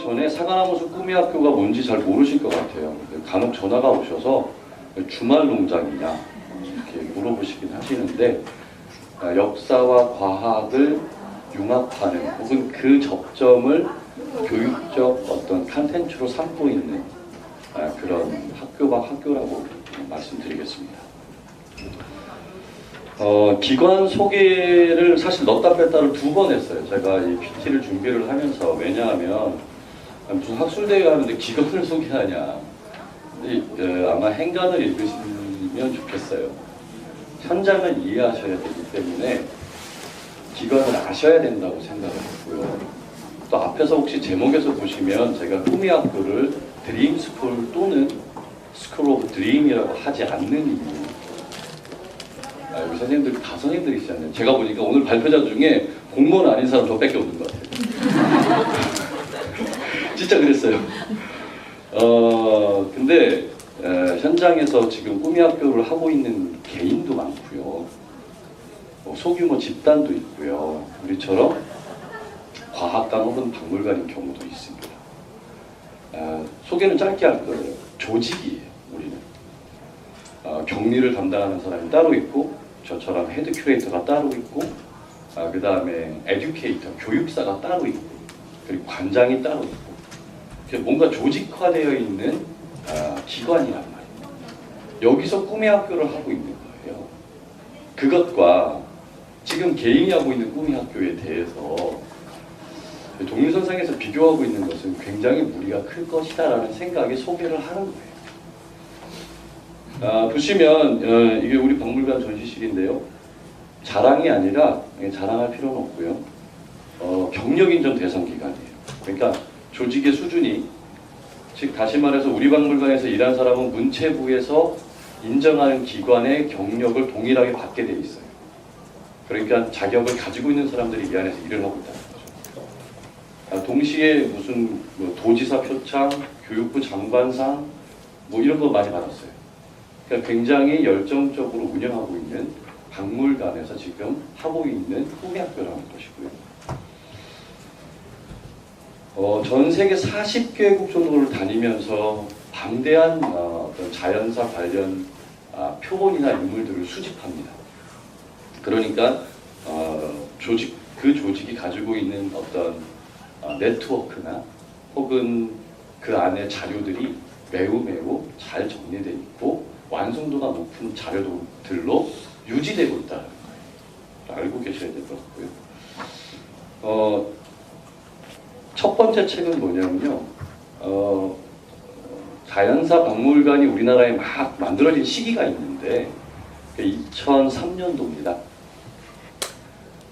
전에 사과나무숲 꿈이학교가 뭔지 잘 모르실 것 같아요. 간혹 전화가 오셔서 주말 농장이냐 이렇게 물어보시긴 하시는데, 역사와 과학을 융합하는 혹은 그 접점을 교육적 어떤 컨텐츠로 삼고 있는 그런 학교라고 말씀드리겠습니다. 기관 소개를 사실 넣었다 뺐다를 2번 했어요. 제가 이 PT를 준비를 하면서. 왜냐하면 무슨 학술대회 하는데 기관을 소개하냐. 아마 행간을 읽으시면 좋겠어요. 현장을 이해하셔야 되기 때문에 기관을 아셔야 된다고 생각을 했고요. 또 앞에서 혹시 제목에서 보시면 제가 꿈이학교를 드림스쿨 또는 스쿨 오브 드림이라고 하지 않는 이유. 여기 선생님들 다 선생님들이시잖아요. 제가 보니까 오늘 발표자 중에 공무원 아닌 사람 저밖에 없는 것 같아요. 진짜 그랬어요. 근데 현장에서 지금 꿈이학교를 하고 있는 개인도 많고요. 소규모 집단도 있고요. 우리처럼 과학관 혹은 박물관인 경우도 있습니다. 소개는 짧게 할 거예요. 조직이에요, 우리는. 격리를 담당하는 사람이 따로 있고, 저처럼 헤드 큐레이터가 따로 있고, 그 다음에 에듀케이터, 교육사가 따로 있고, 그리고 관장이 따로 있고, 뭔가 조직화되어 있는 기관이란 말이에요. 여기서 꿈의 학교를 하고 있는 거예요. 그것과 지금 개인이 하고 있는 꿈의 학교에 대해서 동일선상에서 비교하고 있는 것은 굉장히 무리가 클 것이다라는 생각에 소개를 하는 거예요. 보시면 이게 우리 박물관 전시실인데요. 자랑이 아니라, 자랑할 필요는 없고요. 경력인정 대상 기관이에요. 그러니까 조직의 수준이, 즉 다시 말해서 우리 박물관에서 일한 사람은 문체부에서 인정하는 기관의 경력을 동일하게 받게 돼 있어요. 그러니까 자격을 가지고 있는 사람들이 이 안에서 일을 하고 있다는 거죠. 동시에 무슨 도지사 표창, 교육부 장관상 이런 거 많이 받았어요. 그러니까 굉장히 열정적으로 운영하고 있는 박물관에서 지금 하고 있는 꿈의학교라는 것이고요. 전 세계 40개국 정도를 다니면서 방대한 어떤 자연사 관련 표본이나 유물들을 수집합니다. 그러니까 그 조직이 가지고 있는 어떤 네트워크나 혹은 그 안에 자료들이 매우 잘 정리되어 있고 완성도가 높은 자료들로 유지되고 있다는 거예요. 알고 계셔야 될 것 같고요. 첫 번째 책은 뭐냐면요. 자연사 박물관이 우리나라에 막 만들어진 시기가 있는데 2003년도입니다.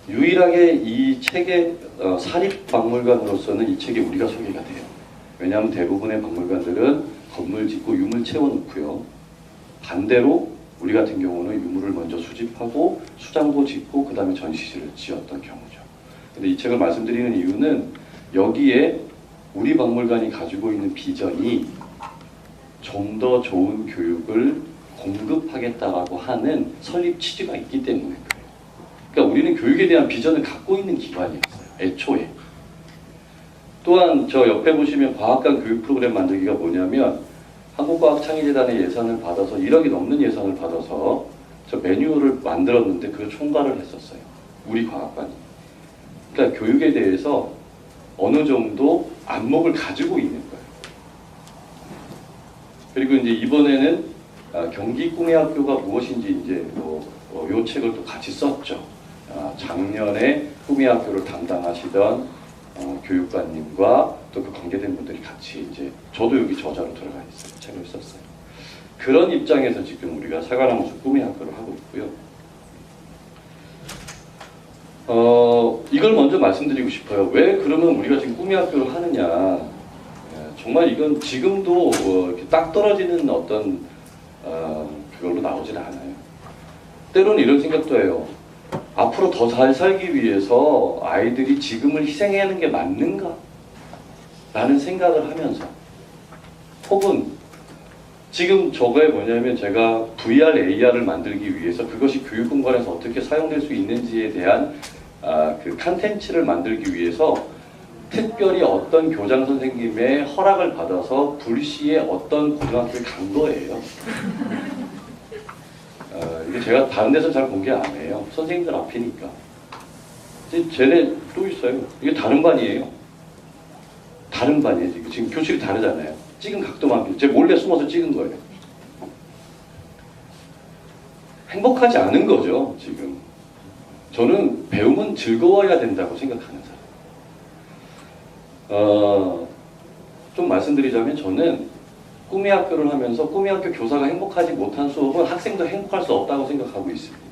유일하게 이 책의 사립박물관으로서는 이 책이 우리가 소개가 돼요. 왜냐하면 대부분의 박물관들은 건물 짓고 유물 채워놓고요. 반대로 우리 같은 경우는 유물을 먼저 수집하고 수장고 짓고 그 다음에 전시실을 지었던 경우죠. 근데 이 책을 말씀드리는 이유는 여기에 우리 박물관이 가지고 있는 비전이 좀 더 좋은 교육을 공급하겠다라고 하는 설립 취지가 있기 때문에 그래요. 그러니까 우리는 교육에 대한 비전을 갖고 있는 기관이었어요. 애초에. 또한 저 옆에 보시면 과학관 교육 프로그램 만들기가 뭐냐면 한국과학창의재단의 예산을 받아서 1억이 넘는 예산을 받아서 저 매뉴얼을 만들었는데 그걸 총괄을 했었어요. 우리 과학관이. 그러니까 교육에 대해서 어느 정도 안목을 가지고 있는 거예요. 그리고 이제 이번에는 경기 꿈의 학교가 무엇인지 이제 요 책을 또 같이 썼죠. 작년에 꿈의 학교를 담당하시던 교육관님과 또 그 관계된 분들이 같이 이제 저도 여기 저자로 들어가 있어요. 책을 썼어요. 그런 입장에서 지금 우리가 사과나무숲 꿈의 학교를 하고 있고요. 이걸 먼저 말씀드리고 싶어요. 왜 그러면 우리가 지금 꿈의 학교를 하느냐. 정말 이건 지금도 이렇게 딱 떨어지는 어떤 그걸로 나오질 않아요. 때로는 이런 생각도 해요. 앞으로 더 잘 살기 위해서 아이들이 지금을 희생해야 하는 게 맞는가? 라는 생각을 하면서 혹은 지금 저거에 뭐냐면 제가 VR, AR을 만들기 위해서 그것이 교육 공간에서 어떻게 사용될 수 있는지에 대한 그 컨텐츠를 만들기 위해서 특별히 어떤 교장 선생님의 허락을 받아서 불시에 어떤 고등학교에 간 거예요. 이게 제가 다른 데서 잘 본 게 아니에요. 선생님들 앞이니까. 쟤네 또 있어요. 이게 다른 반이에요. 다른 반이에요. 지금 교실이 다르잖아요. 찍은 각도만 제 몰래 숨어서 찍은 거예요. 행복하지 않은 거죠, 지금. 저는 배움은 즐거워야 된다고 생각하는 사람. 좀 말씀드리자면 저는 꿈의 학교를 하면서 꿈의 학교 교사가 행복하지 못한 수업은 학생도 행복할 수 없다고 생각하고 있습니다.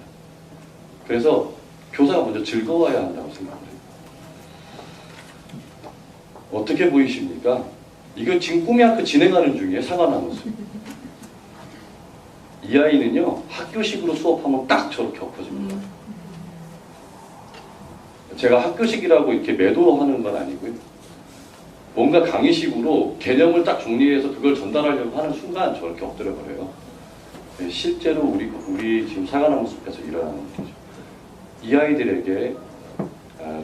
그래서 교사가 먼저 즐거워야 한다고 생각합니다. 어떻게 보이십니까? 이거 지금 꿈의 학교 진행하는 중이에요. 사과나무숲. 이 아이는요, 학교식으로 수업하면 딱 저렇게 엎어집니다. 제가 학교식이라고 이렇게 매도하는 건 아니고요. 뭔가 강의식으로 개념을 딱 정리해서 그걸 전달하려고 하는 순간 저렇게 엎드려버려요. 실제로 우리 지금 사과나무 숲에서 일어나는 거죠. 이 아이들에게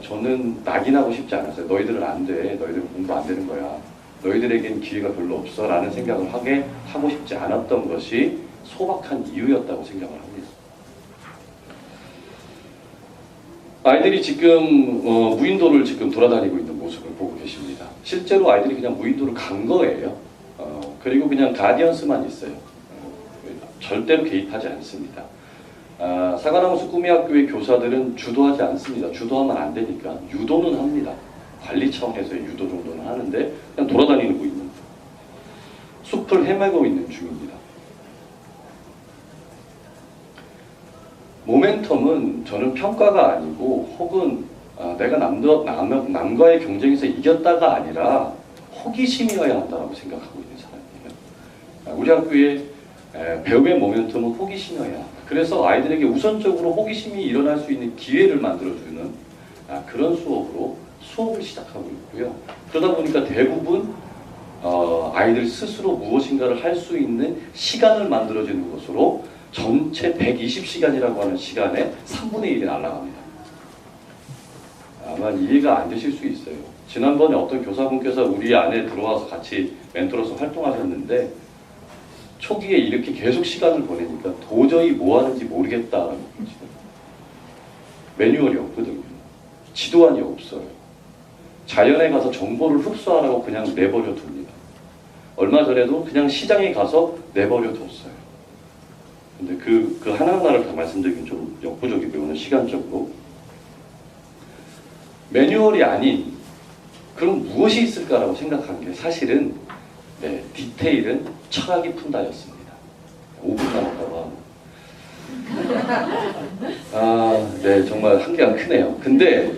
저는 낙인하고 싶지 않았어요. 너희들은 안 돼. 너희들은 공부 안 되는 거야. 너희들에겐 기회가 별로 없어. 라는 생각을 하고 싶지 않았던 것이 소박한 이유였다고 생각을 합니다. 아이들이 지금 무인도를 지금 돌아다니고 있는 모습을 보고 계십니다. 실제로 아이들이 그냥 무인도를 간 거예요. 그리고 그냥 가디언스만 있어요. 절대로 개입하지 않습니다. 사과나무숲 꿈의학교의 교사들은 주도하지 않습니다. 주도하면 안 되니까 유도는 합니다. 관리 차원에서의 유도 정도는 하는데 그냥 돌아다니고 있는 숲을 헤매고 있는 중입니다. 모멘텀은 저는 평가가 아니고 혹은 내가 남과의 경쟁에서 이겼다가 아니라 호기심이어야 한다고 생각하고 있는 사람이에요. 우리 학교의 배움의 모멘텀은 호기심이어야 한다. 그래서 아이들에게 우선적으로 호기심이 일어날 수 있는 기회를 만들어주는 그런 수업으로 수업을 시작하고 있고요. 그러다 보니까 대부분 아이들 스스로 무엇인가를 할 수 있는 시간을 만들어주는 것으로 전체 120시간이라고 하는 시간에 3분의 1이 날아갑니다. 아마 이해가 안 되실 수 있어요. 지난번에 어떤 교사분께서 우리 안에 들어와서 같이 멘토로서 활동하셨는데 초기에 이렇게 계속 시간을 보내니까 도저히 뭐 하는지 모르겠다라는 거죠. 매뉴얼이 없거든요. 지도안이 없어요. 자연에 가서 정보를 흡수하라고 그냥 내버려 둡니다. 얼마 전에도 그냥 시장에 가서 내버려 뒀어요. 근데 그 하나하나를 다 말씀드리긴 좀 역부족이고요. 오늘 시간적으로. 매뉴얼이 아닌 그럼 무엇이 있을까라고 생각한 게 사실은 디테일은 철학이 푼다였습니다. 5분 남았다고 하면. 네, 정말 한계가 크네요. 근데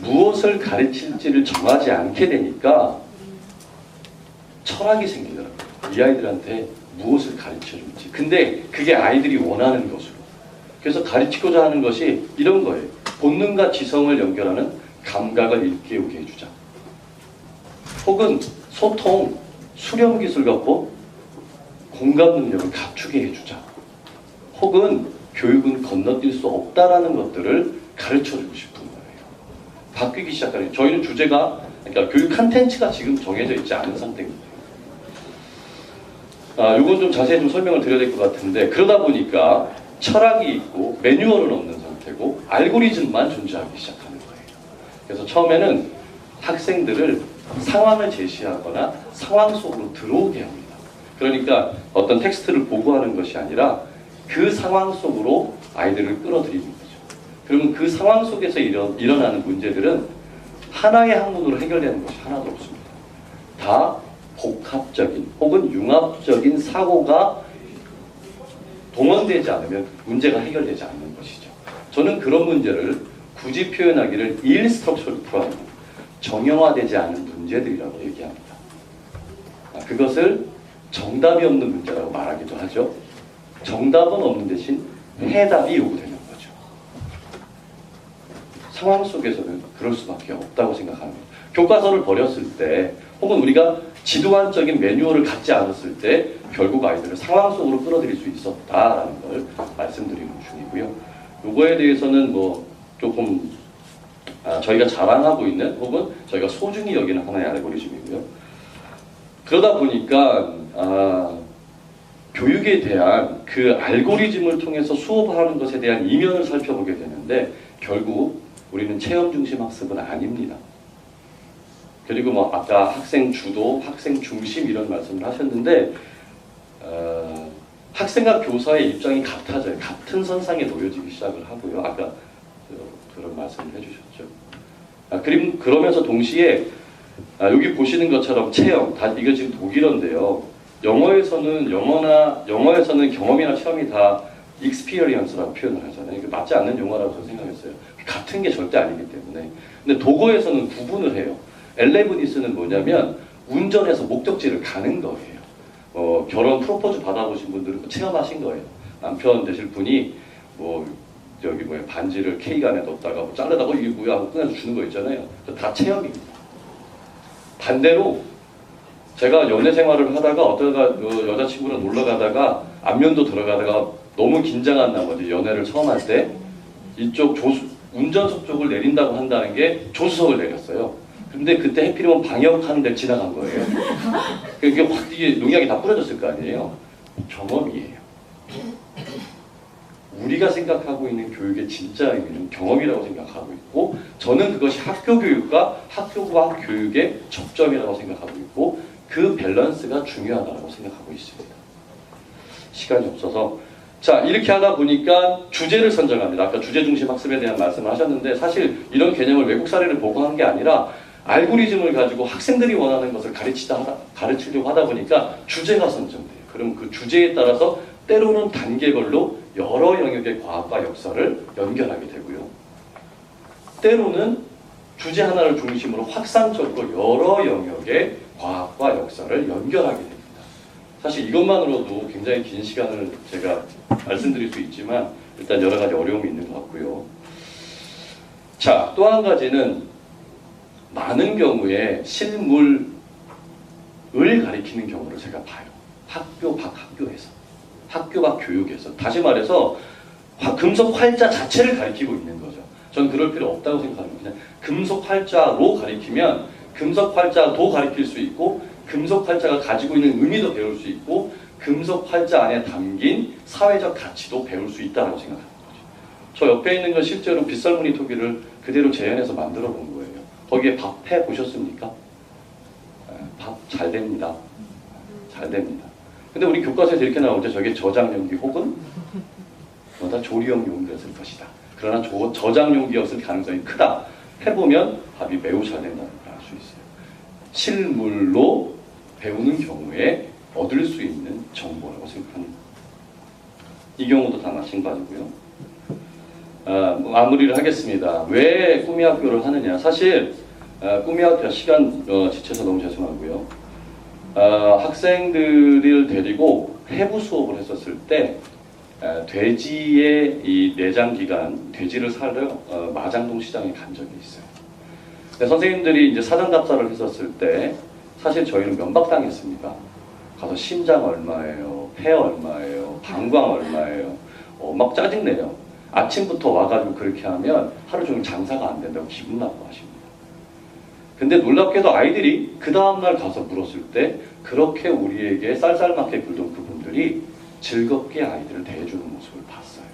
무엇을 가르칠지를 정하지 않게 되니까 철학이 생기더라고요. 이 아이들한테 무엇을 가르쳐줄지. 근데 그게 아이들이 원하는 것으로. 그래서 가르치고자 하는 것이 이런 거예요. 본능과 지성을 연결하는 감각을 일깨우게 해주자. 혹은 소통, 수렴 기술 갖고 공감 능력을 갖추게 해주자. 혹은 교육은 건너뛸 수 없다라는 것들을 가르쳐주고 싶은 거예요. 바뀌기 시작하는. 저희는 주제가, 그러니까 교육 컨텐츠가 지금 정해져 있지 않은 상태입니다. 이건 좀 자세히 좀 설명을 드려야 될 것 같은데, 그러다 보니까 철학이 있고 매뉴얼은 없는 상태고 알고리즘만 존재하기 시작하는 거예요. 그래서 처음에는 학생들을 상황을 제시하거나 상황 속으로 들어오게 합니다. 그러니까 어떤 텍스트를 보고 하는 것이 아니라 그 상황 속으로 아이들을 끌어들이는 거죠. 그러면 그 상황 속에서 일어나는 문제들은 하나의 학문으로 해결되는 것이 하나도 없습니다. 다 복합적인 혹은 융합적인 사고가 동원되지 않으면 문제가 해결되지 않는 것이죠. 저는 그런 문제를 굳이 표현하기를 일스트럭처럴 프로블럼, 정형화되지 않은 문제들이라고 얘기합니다. 그것을 정답이 없는 문제라고 말하기도 하죠. 정답은 없는 대신 해답이 요구되는 거죠. 상황 속에서는 그럴 수밖에 없다고 생각합니다. 교과서를 버렸을 때 혹은 우리가 지도안적인 매뉴얼을 갖지 않았을 때 결국 아이들을 상황 속으로 끌어들일 수 있었다라는 걸 말씀드리는 중이고요. 이거에 대해서는 뭐 조금 저희가 자랑하고 있는 혹은 저희가 소중히 여기는 하나의 알고리즘이고요. 그러다 보니까 교육에 대한 그 알고리즘을 통해서 수업하는 것에 대한 이면을 살펴보게 되는데 결국 우리는 체험 중심 학습은 아닙니다. 그리고 뭐 아까 학생 주도, 학생 중심 이런 말씀을 하셨는데 학생과 교사의 입장이 같아져요. 같은 선상에 놓여지기 시작을 하고요. 아까 그런 말씀을 해주셨죠. 그러면서 동시에 여기 보시는 것처럼 체험, 이거 지금 독일어인데요. 영어에서는 경험이나 체험이 다 experience라고 표현을 하잖아요. 맞지 않는 용어라고 저는 생각했어요. 같은 게 절대 아니기 때문에. 근데 독어에서는 구분을 해요. 엘레브니스는 뭐냐면 운전해서 목적지를 가는 거예요. 결혼 프로포즈 받아보신 분들은 체험하신 거예요. 남편 되실 분이 반지를 케이크 안에 넣었다가 자르다가 이게 뭐야 하고 꺼내서 주는 거 있잖아요. 다 체험입니다. 반대로 제가 연애 생활을 하다가 어쩌다가 여자친구랑 놀러 가다가 안면도 들어가다가 너무 긴장한 나머지 연애를 처음 할 때 이쪽 운전석 쪽을 내린다고 한다는 게 조수석을 내렸어요. 근데 그때 해필이면 방역하는 데 지나간 거예요. 이게 확 농약이 다 뿌려졌을 거 아니에요. 경험이에요. 우리가 생각하고 있는 교육의 진짜 의미는 경험이라고 생각하고 있고 저는 그것이 학교 교육과 학교와 교육의 접점이라고 생각하고 있고 그 밸런스가 중요하다고 생각하고 있습니다. 시간이 없어서 자 이렇게 하다 보니까 주제를 선정합니다. 아까 주제 중심 학습에 대한 말씀을 하셨는데 사실 이런 개념을 외국 사례를 보고 한 게 아니라 알고리즘을 가지고 학생들이 원하는 것을 가르치려고 하다 보니까 주제가 선정돼요. 그럼 그 주제에 따라서 때로는 단계별로 여러 영역의 과학과 역사를 연결하게 되고요. 때로는 주제 하나를 중심으로 확산적으로 여러 영역의 과학과 역사를 연결하게 됩니다. 사실 이것만으로도 굉장히 긴 시간을 제가 말씀드릴 수 있지만 일단 여러 가지 어려움이 있는 것 같고요. 자, 또 한 가지는 많은 경우에 실물을 가리키는 경우를 제가 봐요. 학교 밖 학교에서. 학교 밖 교육에서. 다시 말해서 금속 활자 자체를 가리키고 있는 거죠. 전 그럴 필요 없다고 생각합니다. 그냥 금속 활자로 가리키면 금속 활자도 가리킬 수 있고 금속 활자가 가지고 있는 의미도 배울 수 있고 금속 활자 안에 담긴 사회적 가치도 배울 수 있다고 생각하는 거죠. 저 옆에 있는 건 실제로 빗설무늬 토기를 그대로 재현해서 만들어 본 거예요. 거기에 밥 해 보셨습니까? 밥 잘 됩니다. 잘 됩니다. 근데 우리 교과서에서 이렇게 나오죠. 저게 저장 용기 혹은 다 조리용 용기였을 것이다. 그러나 저장 용기였을 가능성이 크다. 해보면 밥이 매우 잘 된다는 걸 알 수 있어요. 실물로 배우는 경우에 얻을 수 있는 정보라고 생각합니다. 이 경우도 다 마찬가지고요. 마무리를 하겠습니다. 왜 꿈이 학교를 하느냐? 사실 꿈이 학교 시간 지쳐서 너무 죄송하고요. 학생들을 데리고 해부 수업을 했었을 때 돼지의 이 내장 기관, 돼지를 사러 마장동 시장에 간 적이 있어요. 선생님들이 이제 사전 답사를 했었을 때 사실 저희는 면박당했습니다. 가서 심장 얼마예요, 폐 얼마예요, 방광 얼마예요, 막 짜증내요. 아침부터 와가지고 그렇게 하면 하루 종일 장사가 안 된다고 기분 나빠하십니다. 근데 놀랍게도 아이들이 그 다음날 가서 물었을 때 그렇게 우리에게 쌀쌀맞게 굴던 그분들이 즐겁게 아이들을 대해주는 모습을 봤어요.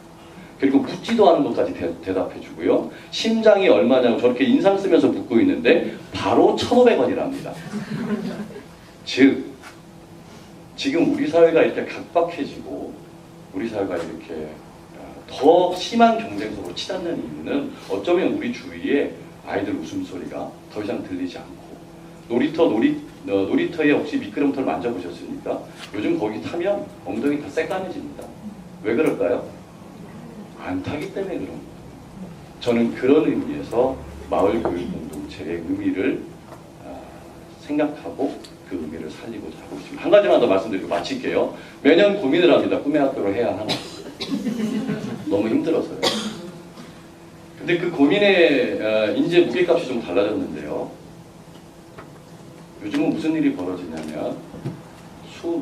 그리고 묻지도 않은 것까지 대답해주고요. 심장이 얼마냐고 저렇게 인상 쓰면서 묻고 있는데 바로 1,500원이랍니다. 즉 지금 우리 사회가 이렇게 각박해지고 우리 사회가 이렇게 더 심한 경쟁 속으로 치닫는 이유는 어쩌면 우리 주위에 아이들 웃음소리가 더 이상 들리지 않고 놀이터에 혹시 미끄럼틀 만져보셨습니까? 요즘 거기 타면 엉덩이 다 새까매집니다. 왜 그럴까요? 안 타기 때문에 그런 거예요. 저는 그런 의미에서 마을 교육 공동체의 의미를 생각하고 그 의미를 살리고자 하고 있습니다. 한 가지만 더 말씀드리고 마칠게요. 매년 고민을 합니다. 꿈의 학교를 해야 하나. 너무 힘들어서요. 근데 그 고민의 이제 무게값이 좀 달라졌는데요. 요즘은 무슨 일이 벌어지냐면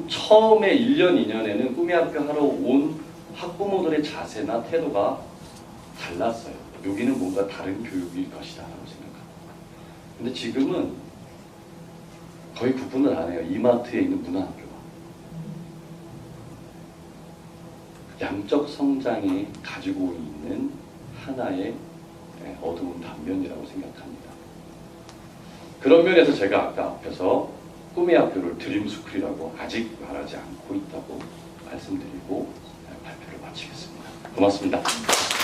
처음에 1년, 2년에는 꿈의 학교 하러 온 학부모들의 자세나 태도가 달랐어요. 여기는 뭔가 다른 교육일 것이다 라고 생각합니다. 근데 지금은 거의 구분을 안 해요. 이마트에 있는 문화학교와 양적 성장에 가지고 있는 하나의 어두운 단면이라고 생각합니다. 그런 면에서 제가 아까 앞에서 꿈의 학교를 드림스쿨이라고 아직 말하지 않고 있다고 말씀드리고 발표를 마치겠습니다. 고맙습니다.